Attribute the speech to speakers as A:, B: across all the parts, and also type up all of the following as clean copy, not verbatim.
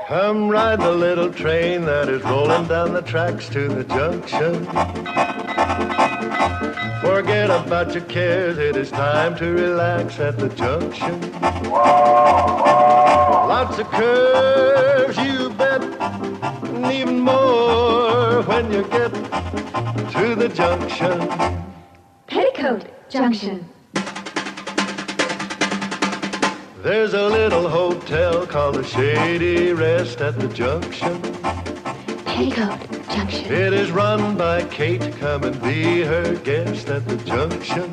A: Come ride the little train that is rolling down the tracks to the junction. Forget about your cares, it is time to relax at the junction. Lots of curves, you bet, and even more when you get to the junction.
B: Petticoat Junction.
A: There's a little hotel called the Shady Rest at the junction.
B: Petticoat Junction.
A: It is run by Kate. Come and be her guest at the junction.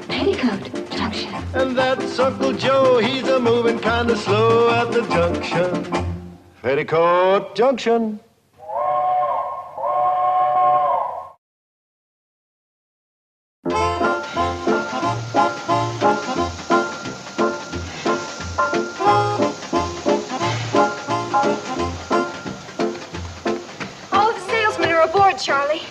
B: Petticoat Junction.
A: And that's Uncle Joe. He's a moving kind of slow at the junction. Petticoat Junction.
C: Charlie,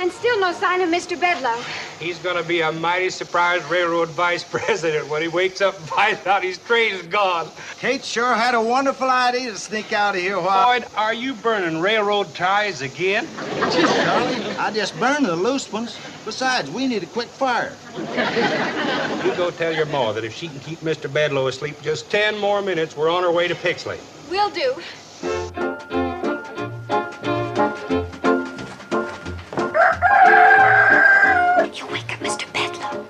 C: and still no sign of Mr. Bedlow.
D: He's gonna be a mighty surprised railroad vice president when he wakes up and finds out his train's gone.
E: Kate sure had a wonderful idea to sneak out of here while...
D: Boyd, are you burning railroad ties again?
E: Charlie, I just burned the loose ones. Besides, we need a quick fire.
D: You go tell your ma that if she can keep Mr. Bedlow asleep just 10 more minutes, we're on our way to Pixley.
C: Will do.
B: You wake up Mr. Bedlow.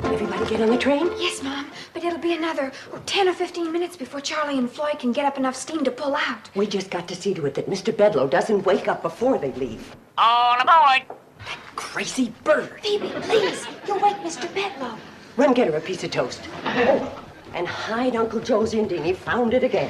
B: Everybody get on the train?
C: Yes, Mom, but it'll be another 10 or 15 minutes before Charlie and Floyd can get up enough steam to pull out.
F: We just got to see to it that Mr. Bedlow doesn't wake up before they leave.
G: All aboard!
F: That crazy bird.
C: Phoebe, please, you'll wake Mr. Bedlow.
F: Run get her a piece of toast. Oh, and hide Uncle Joe's Indian. He found it again.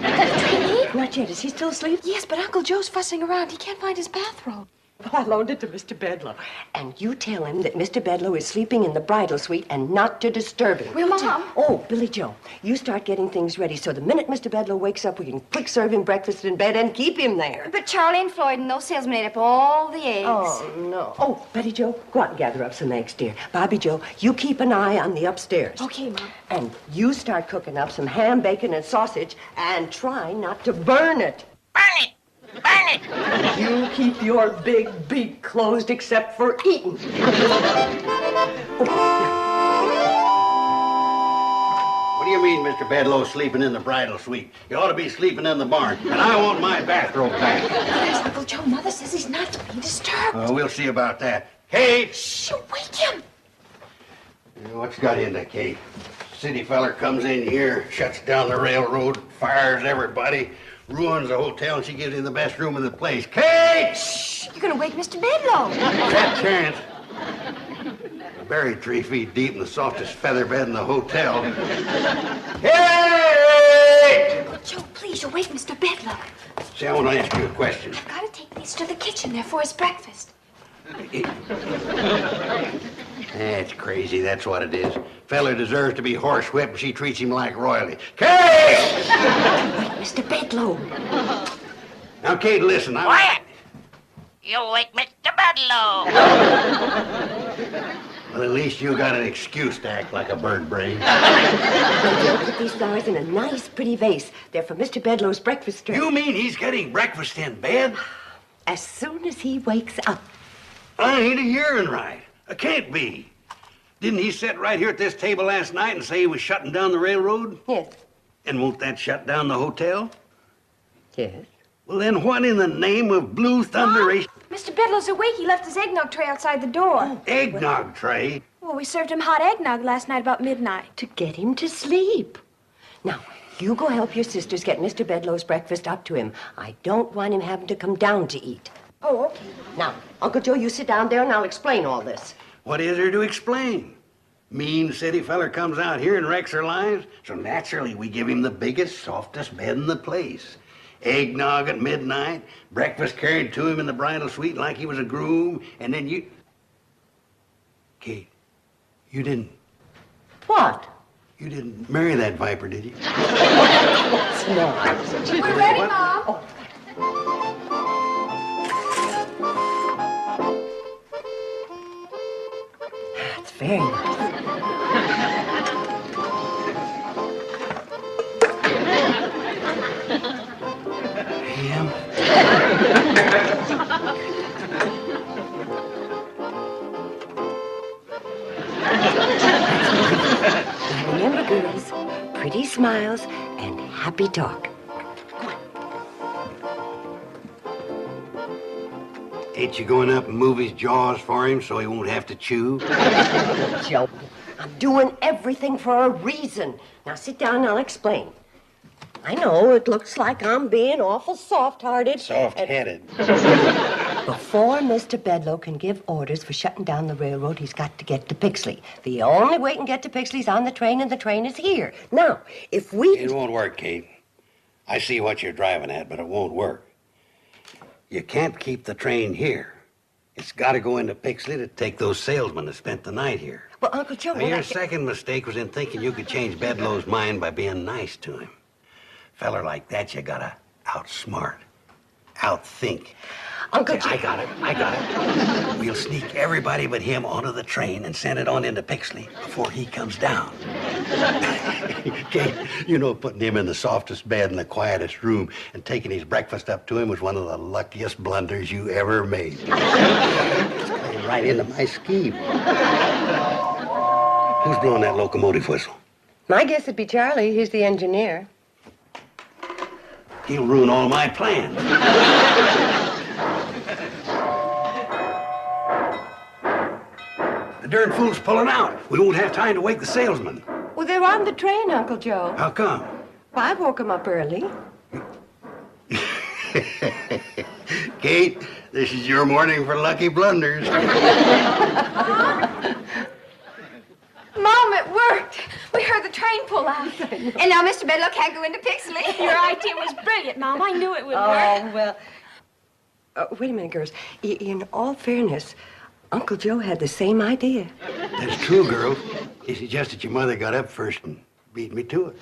F: Not yet. Is he still asleep?
C: Yes, but Uncle Joe's fussing around. He can't find his bathrobe.
F: Well, I loaned it to Mr. Bedlow. And you tell him that Mr. Bedlow is sleeping in the bridal suite and not to disturb him.
C: Well, Mom.
F: Oh, Billy Joe, you start getting things ready so the minute Mr. Bedlow wakes up, we can quick serve him breakfast in bed and keep him there.
C: But Charlie and Floyd and those salesmen ate up all the eggs.
F: Oh, no. Oh, Betty Joe, go out and gather up some eggs, dear. Bobby Joe, you keep an eye on the upstairs.
C: Okay, Mom.
F: And you start cooking up some ham, bacon, and sausage, and try not to burn it.
G: Burn it! Burn it!
F: You keep your big beak closed except for eating.
E: What do you mean, Mr. Bedlow, sleeping in the bridal suite? You ought to be sleeping in the barn, and I want my bathrobe back.
C: There's Uncle Joe. Mother says he's not to be disturbed.
E: We'll see about that. Kate!
C: Shh, wake him.
E: What's got into Kate? City feller comes in here, shuts down the railroad, fires everybody, ruins the hotel, and she gives him the best room in the place. Kate!
C: Shh, you're going to wake Mr. Bedlow.
E: That chance. Buried 3 feet deep in the softest feather bed in the hotel. Kate!
C: Uncle Joe, please, you'll wake Mr. Bedlow.
E: See, I want to ask you a question.
C: I've got to take these to the kitchen there for his breakfast.
E: That's crazy, that's what it is. Feller deserves to be horsewhipped, and she treats him like royalty. Kate!
F: Mr. Bedlow.
E: Now, Kate, listen.
G: Quiet! You'll wake Mr. Bedlow.
E: Well, at least you got an excuse to act like a bird brain.
F: Joe, put these flowers in a nice, pretty vase. They're for Mr. Bedlow's breakfast tray.
E: You mean he's getting breakfast in bed?
F: As soon as he wakes up.
E: I ain't a hearing right. I can't be. Didn't he sit right here at this table last night and say he was shutting down the railroad?
F: Yes.
E: And won't that shut down the hotel?
F: Yes.
E: Well, then what in the name of blue thunderation?
C: Mr. Bedlow's awake. He left his eggnog tray outside the door.
E: Eggnog tray?
C: Well, we served him hot eggnog last night about midnight.
F: To get him to sleep. Now, you go help your sisters get Mr. Bedlow's breakfast up to him. I don't want him having to come down to eat.
C: Oh, okay.
F: Now, Uncle Joe, you sit down there and I'll explain all this.
E: What is there to explain? Mean city feller comes out here and wrecks our lives, so naturally we give him the biggest, softest bed in the place. Eggnog at midnight, breakfast carried to him in the bridal suite like he was a groom, and then you... Kate, you didn't...
F: What?
E: You didn't marry that viper, did you?
F: No.
C: We're ready, Mom.
F: Oh. That's very nice. Remember, girls, pretty smiles and happy talk.
E: Ain't you going up and move his jaws for him so he won't have to chew?
F: Joe, I'm doing everything for a reason. Now sit down and I'll explain. I know it looks like I'm being awful soft-hearted.
E: Soft-headed.
F: Before Mr. Bedloe can give orders for shutting down the railroad, he's got to get to Pixley. The only way he can get to Pixley is on the train, and the train is here. Now, if we...
E: It won't work, Kate. I see what you're driving at, but it won't work. You can't keep the train here. It's got to go into Pixley to take those salesmen that spent the night here.
F: Well, Uncle Joe...
E: Now, your second mistake was in thinking you could change Bedloe's mind by being nice to him. Feller like that, you gotta outsmart, outthink.
F: Uncle Joe...
E: I got it. We'll sneak everybody but him onto the train and send it on into Pixley before he comes down. Kate, you know, putting him in the softest bed in the quietest room and taking his breakfast up to him was one of the luckiest blunders you ever made. It's playing right into my scheme. Who's blowing that locomotive whistle?
F: My guess would be Charlie. He's the engineer.
E: He'll ruin all my plans. The darn fool's pulling out. We won't have time to wake the salesman.
F: Well, they're on the train, Uncle Joe.
E: How come?
F: Well, I woke him up early.
E: Kate, this is your morning for lucky blunders.
C: Mom, it worked. We heard the train pull out. And now Mr. Bedloe can't go into Pixley.
B: Your idea was brilliant, Mom. I knew it would work.
F: Oh, well... wait a minute, girls. In all fairness, Uncle Joe had the same idea.
E: That's true, girls. It's just that your mother got up first and beat me to it.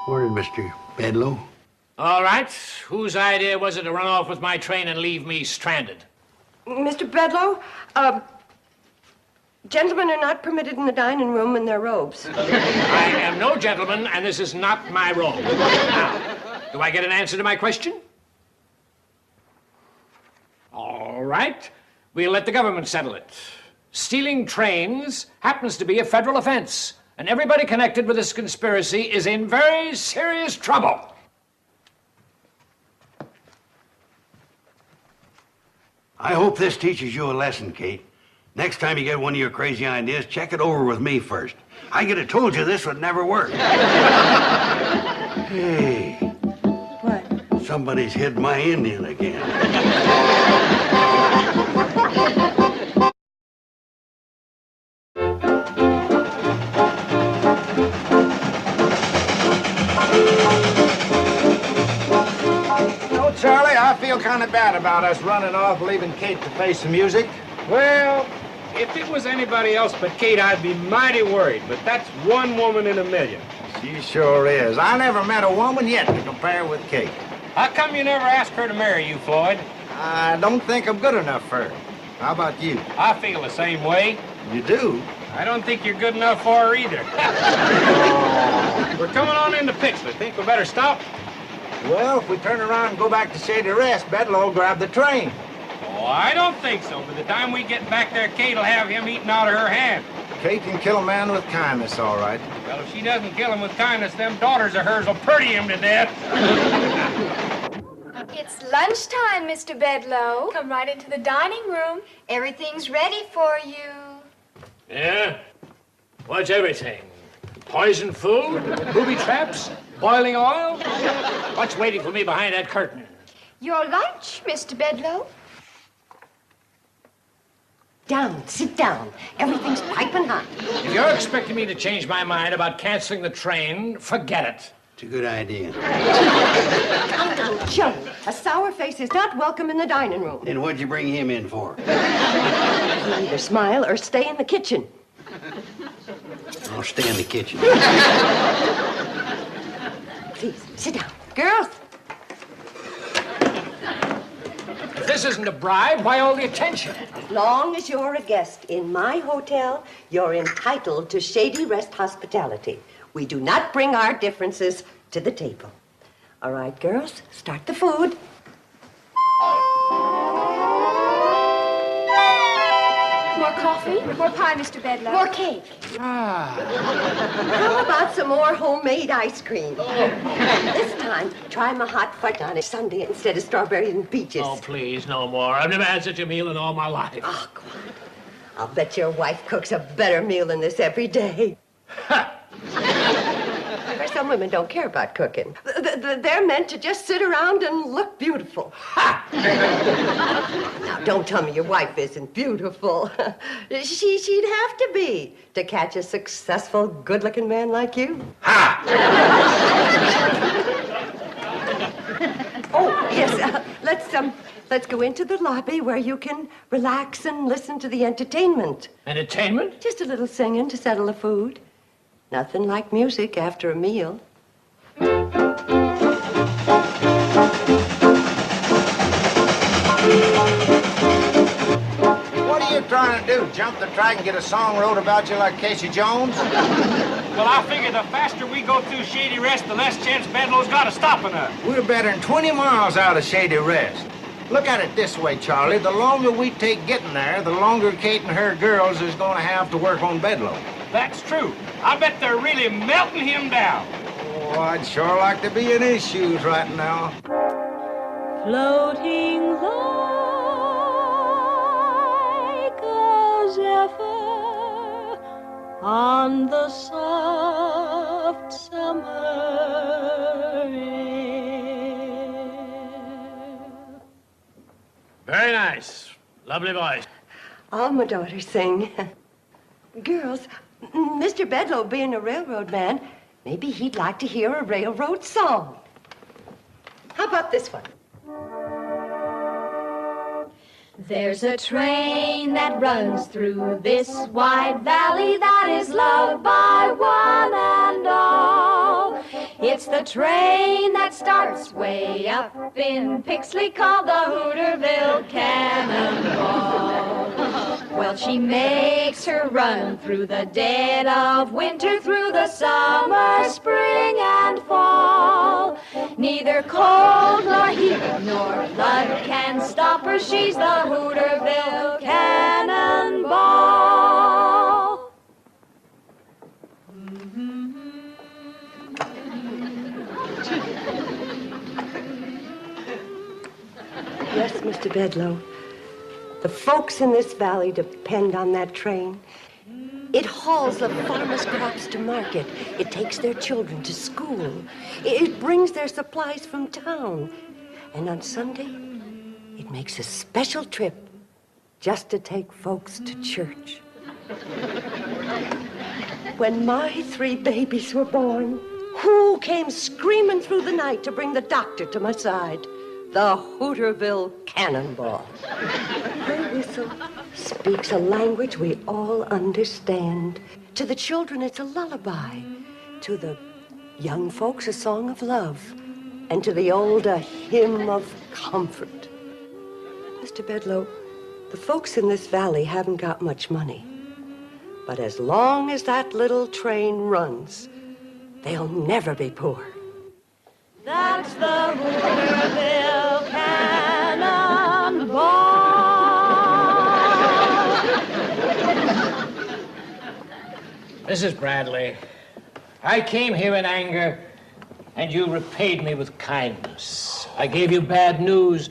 E: Where's Mr. Bedloe?
H: All right. Whose idea was it to run off with my train and leave me stranded?
F: Mr. Bedloe, gentlemen are not permitted in the dining room in their robes.
H: I am no gentleman, and this is not my robe. Now, do I get an answer to my question? All right. We'll let the government settle it. Stealing trains happens to be a federal offense, and everybody connected with this conspiracy is in very serious trouble.
E: I hope this teaches you a lesson, Kate. Next time you get one of your crazy ideas, check it over with me first. I could have told you this would never work. Hey.
F: What?
E: Somebody's hid my Indian again.
I: Charlie, I feel kind of bad about us running off, leaving Kate to face the music.
D: Well, if it was anybody else but Kate, I'd be mighty worried. But that's one woman in a million.
I: She sure is. I never met a woman yet to compare with Kate.
D: How come you never asked her to marry you, Floyd?
I: I don't think I'm good enough for her. How about you?
D: I feel the same way.
I: You do?
D: I don't think you're good enough for her either. We're coming on into Pixley. Think we better stop?
I: Well, if we turn around and go back to Shady Rest, Bedloe will grab the train.
D: Oh, I don't think so. By the time we get back there, Kate will have him eaten out of her hand.
I: Kate can kill a man with kindness, all right.
D: Well, if she doesn't kill him with kindness, them daughters of hers will pretty him to death.
C: It's lunchtime, Mr. Bedloe.
B: Come right into the dining room.
C: Everything's ready for you.
H: Yeah? What's everything? Poison food? Booby traps? Boiling oil? What's waiting for me behind that curtain?
C: Your lunch, Mr. Bedloe.
F: Down, sit down. Everything's piping hot.
H: If you're expecting me to change my mind about canceling the train, forget it.
E: It's a good idea.
F: Uncle Joe, a sour face is not welcome in the dining room.
E: Then what'd you bring him in for?
F: You either smile or stay in the kitchen.
E: I'll stay in the kitchen.
F: Please, sit down. Girls.
H: If this isn't a bribe, why all the attention?
F: As long as you're a guest in my hotel, you're entitled to Shady Rest hospitality. We do not bring our differences to the table. All right, girls, start the food.
B: More coffee? More pie, Mr. Bedlow?
C: More cake.
F: How about some more homemade ice cream? This time, try my hot fudge on a sundae instead of strawberries and peaches.
H: Oh, please, no more. I've never had such a meal in all my life.
F: Oh, come on. I'll bet your wife cooks a better meal than this every day. Some women don't care about cooking. They're meant to just sit around and look beautiful. Now, don't tell me your wife isn't beautiful. She'd have to be to catch a successful, good-looking man like you. Oh, yes, let's go into the lobby where you can relax and listen to the entertainment.
H: Entertainment?
F: Just a little singing to settle the food. Nothing like music after a meal.
I: What are you trying to do? Jump the track and get a song wrote about you like Casey Jones?
D: Well, I figure the faster we go through Shady Rest, the less chance Bedlow's got of stopping us.
I: We're better than 20 miles out of Shady Rest. Look at it this way, Charlie. The longer we take getting there, the longer Kate and her girls is going to have to work on Bedlow.
D: That's true. I bet they're really melting him down.
I: Oh, I'd sure like to be in his shoes right now.
J: Floating like a zephyr on the soft summer air.
H: Very nice. Lovely voice.
F: All my daughters sing. Girls, Mr. Bedlow being a railroad man, maybe he'd like to hear a railroad song. How about this one?
J: There's a train that runs through this wide valley that is loved by one and all. It's the train that starts way up in Pixley called the Hooterville Cannonball. Well, she makes her run through the dead of winter, through the summer, spring, and fall. Neither cold nor heat nor blood can stop her. She's the Hooterville Cannonball.
F: Yes, Mr. Bedlow. The folks in this valley depend on that train. It hauls the farmers' crops to market. It takes their children to school. It brings their supplies from town. And on Sunday, it makes a special trip just to take folks to church. When my 3 babies were born, who came screaming through the night to bring the doctor to my side? The Hooterville Cannonball. Her whistle speaks a language we all understand. To the children, it's a lullaby. To the young folks, a song of love. And to the old, a hymn of comfort. Mr. Bedlow, the folks in this valley haven't got much money. But as long as that little train runs, they'll never be poor.
J: That's the Hooterville Cannonball.
H: Mrs. Bradley, I came here in anger, and you repaid me with kindness. I gave you bad news,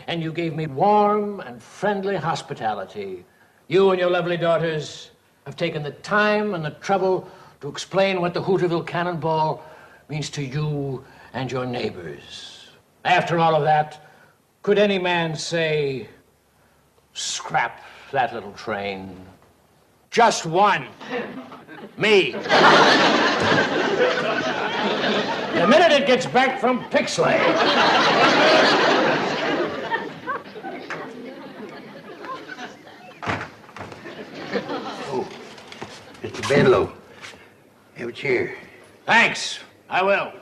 H: and you gave me warm and friendly hospitality. You and your lovely daughters have taken the time and the trouble to explain what the Hooterville Cannonball means to you and your neighbors. After all of that, could any man say, scrap that little train? Just one. Me. The minute it gets back from Pixley.
E: Oh, Mr. Bedlow, have a chair.
H: Thanks. I will.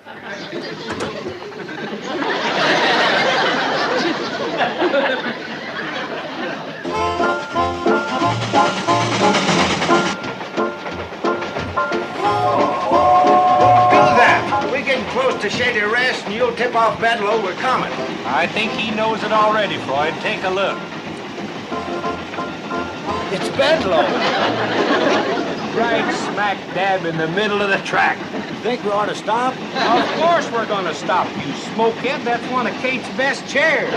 I: to Shady Rest and you'll tip off Bedloe we're coming.
D: I think he knows it already, Floyd. Take a look.
I: It's Bedloe.
D: Right smack dab in the middle of the track.
I: You think we ought to stop?
D: Of course we're gonna stop, you smokehead. That's one of Kate's best chairs.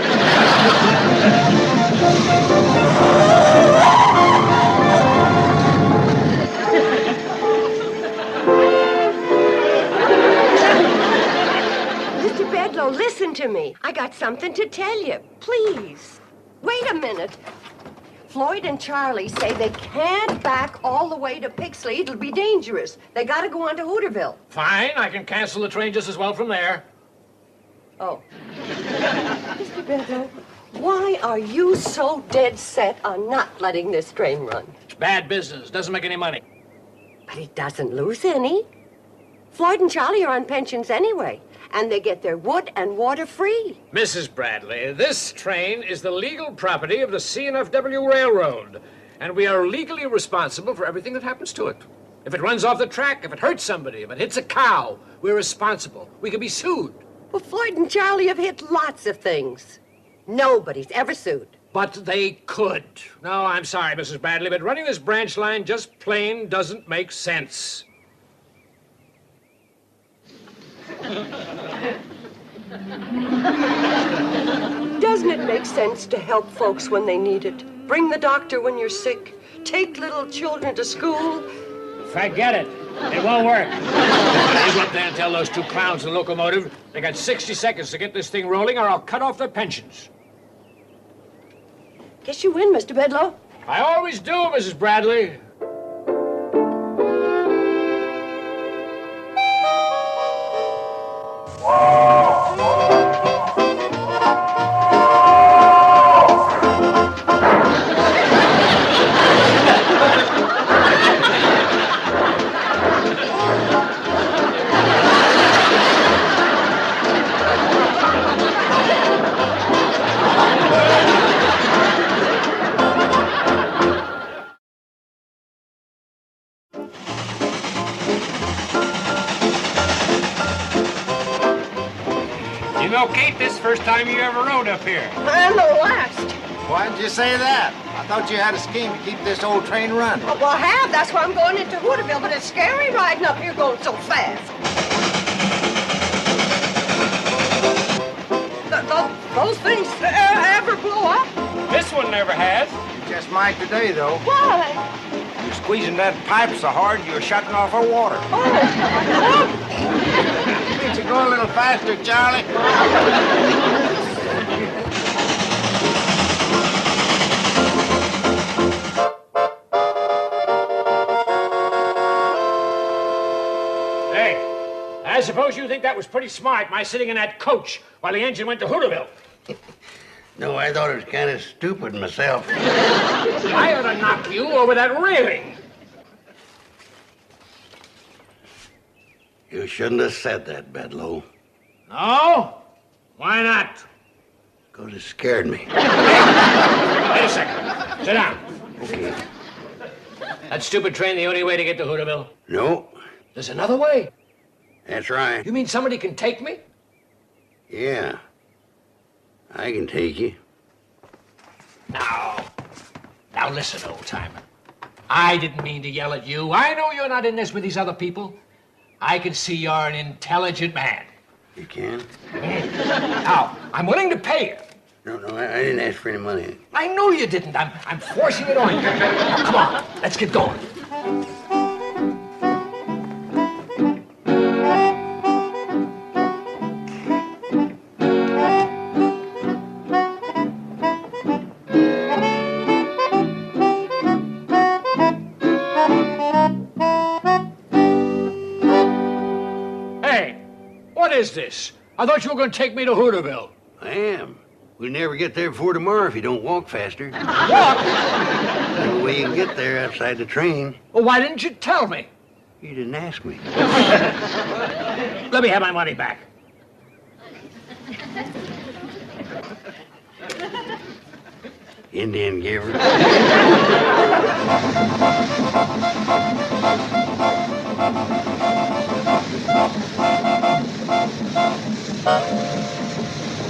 F: Mr. Bedloe, listen to me. I got something to tell you. Please. Wait a minute. Floyd and Charlie say they can't back all the way to Pixley. It'll be dangerous. They gotta go on to Hooterville.
H: Fine, I can cancel the train just as well from there.
F: Oh. Mr. Bedloe, why are you so dead set on not letting this train run?
H: It's bad business. Doesn't make any money.
F: But it doesn't lose any. Floyd and Charlie are on pensions anyway, and they get their wood and water free.
H: Mrs. Bradley, this train is the legal property of the C&FW Railroad, and we are legally responsible for everything that happens to it. If it runs off the track, if it hurts somebody, if it hits a cow, we're responsible. We can be sued.
F: Well, Floyd and Charlie have hit lots of things. Nobody's ever sued.
H: But they could. No, I'm sorry, Mrs. Bradley, but running this branch line just plain doesn't make sense.
F: Doesn't it make sense to help folks when they need it? Bring the doctor when you're sick. Take little children to school.
H: Forget it. It won't work. You go up there and tell those two clowns in the locomotive they got 60 seconds to get this thing rolling or I'll cut off their pensions.
F: Guess you win, Mr. Bedloe.
H: I always do, Mrs. Bradley. You know, Kate, this is the first time you ever rode up here.
F: And the last.
I: Why didn't you say that? I thought you had a scheme to keep this old train running.
F: Well, I have. That's why I'm going into Hooterville, but it's scary riding up here going so fast. Those things ever blow up?
D: This one never has.
I: You just might today, though.
F: Why?
I: You're squeezing that pipe so hard you're shutting off our water. Can't you go a little faster, Charlie?
H: Hey, I suppose you think that was pretty smart, my sitting in that coach while the engine went to Hooterville.
E: No, I thought it was kind of stupid myself.
H: I ought to knock you over that railing.
E: You shouldn't have said that, Bedloe.
H: No? Why not?
E: Because it scared me.
H: Wait a second. Sit down.
E: Okay.
H: That stupid train the only way to get to Hooterville?
E: No,
H: There's another way.
E: that's right.
H: You mean somebody can take me?
E: Yeah. I can take you.
H: Now listen, old-timer. I didn't mean to yell at you. I know you're not in this with these other people. I can see you're an intelligent man.
E: You can?
H: Now, I'm willing to pay you.
E: No, I didn't ask for any money.
H: I know you didn't. I'm forcing it on you. Now, come on, let's get going. What is this? I thought you were going to take me to Hooterville.
E: I am. We'll never get there before tomorrow if you don't walk faster.
H: Walk?
E: No way you can get there outside the train.
H: Well, why didn't you tell me?
E: You didn't ask me.
H: Let me have my money back.
E: Indian giver.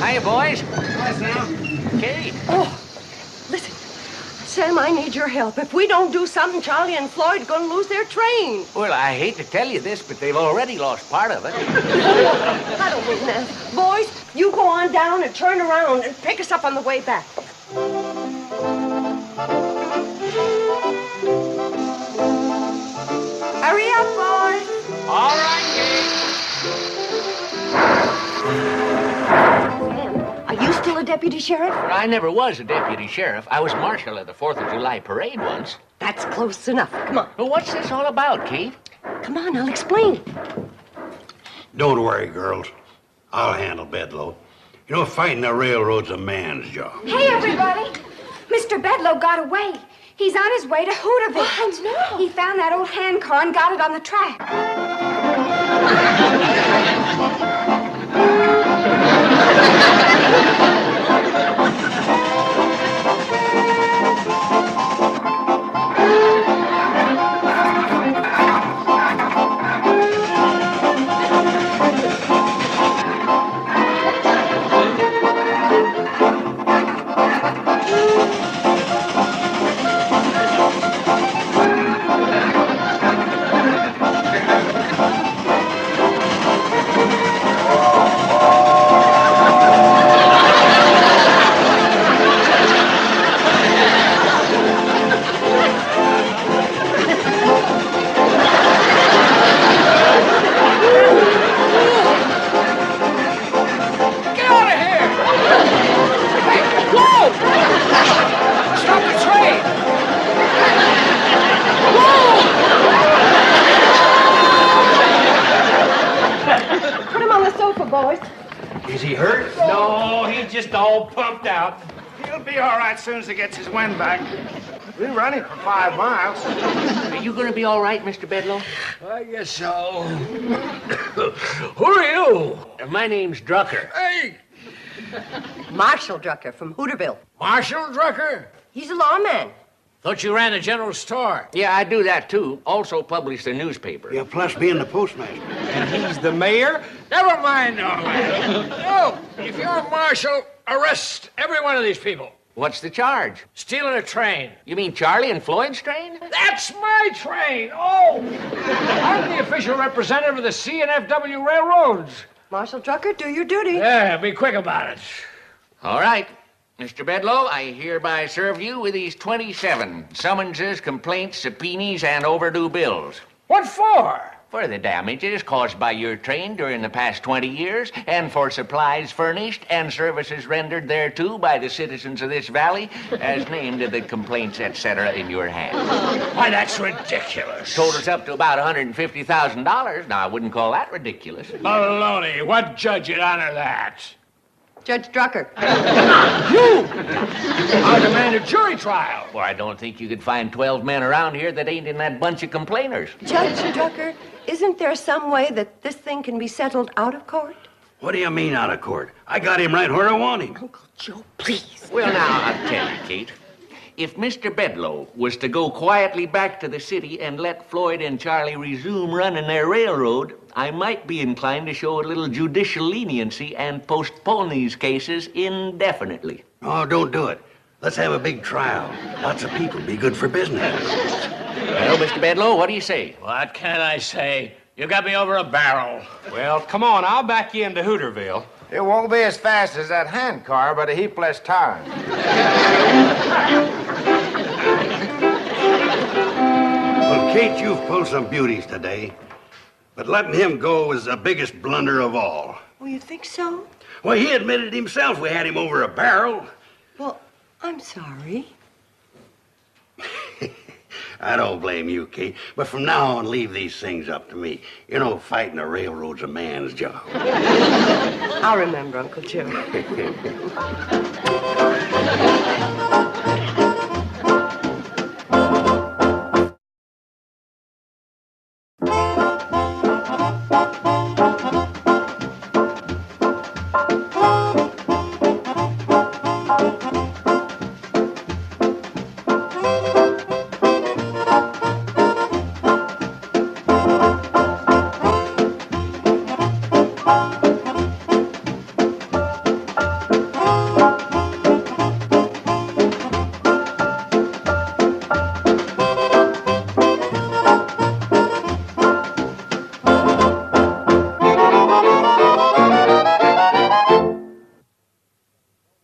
K: Hiya, boys.
I: Hi, Sam.
K: Kate.
F: Oh, listen. Sam, I need your help. If we don't do something, Charlie and Floyd are going to lose their train.
K: Well, I hate to tell you this, but they've already lost part of it.
F: I don't mean that. Boys, you go on down and turn around and pick us up on the way back.
C: Hurry up, boys.
K: All right, Kate.
F: Sam, are you still a deputy sheriff?
K: I never was a deputy sheriff. I was marshal at the 4th of July parade once.
F: That's close enough. Come on.
K: Well, what's this all about, Kate?
F: Come on, I'll explain.
E: Don't worry, girls. I'll handle Bedloe. You know, fighting the railroad's a man's job.
C: Hey, everybody. Mr. Bedloe got away. He's on his way to Hooterville.
B: What? No.
C: He found that old hand car and got it on the track.
E: Is he hurt?
D: No, he's just all pumped out.
I: He'll be all right as soon as he gets his wind back. We're running for 5 miles.
K: Are you going to be all right, Mr. Bedloe?
H: I guess so. Who are you?
K: My name's Drucker.
H: Hey!
F: Marshal Drucker from Hooterville.
H: Marshal Drucker?
F: He's a lawman.
H: Thought you ran a general store.
K: Yeah, I do that, too. Also publish the newspaper.
E: Yeah, plus being the postmaster.
D: And he's the mayor?
H: Never mind all that. No, if you're a marshal, arrest every one of these people.
K: What's the charge?
H: Stealing a train.
K: You mean Charlie and Floyd's train?
H: That's my train! Oh! I'm the official representative of the C&FW Railroads.
F: Marshal Drucker, do your duty.
H: Yeah, be quick about it.
K: All right. Mr. Bedloe, I hereby serve you with these 27 summonses, complaints, subpoenas, and overdue bills.
H: What for?
K: For the damages caused by your train during the past 20 years, and for supplies furnished and services rendered thereto by the citizens of this valley, as named in the complaints, etc., in your hand.
H: Why, that's ridiculous.
K: Totals up to about $150,000. Now, I wouldn't call that ridiculous.
H: Baloney. What judge would honor that?
F: Judge Drucker.
H: You! I demand a jury trial.
K: Well, I don't think you could find 12 men around here that ain't in that bunch of complainers.
F: Judge Drucker, isn't there some way that this thing can be settled out of court?
E: What do you mean out of court? I got him right where I want him.
F: Uncle Joe, please.
K: Well, now, I'll tell you, Kate. If Mr. Bedloe was to go quietly back to the city and let Floyd and Charlie resume running their railroad, I might be inclined to show a little judicial leniency and postpone these cases indefinitely.
E: Oh, don't do it. Let's have a big trial. Lots of people. Be good for business.
K: Well, Mr. Bedloe, what do you say?
H: What can I say? You got me over a barrel.
D: Well, come on, I'll back you into Hooterville.
I: It won't be as fast as that hand car, but a heap less time.
E: Well, Kate, you've pulled some beauties today. But letting him go was the biggest blunder of all.
F: Oh, you think so?
E: Well, he admitted himself we had him over a barrel.
F: Well, I'm sorry.
E: I don't blame you, Kate. But from now on, leave these things up to me. You know, fighting a railroad's a man's job.
F: I'll remember, Uncle Joe.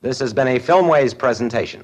L: This has been a Filmways presentation.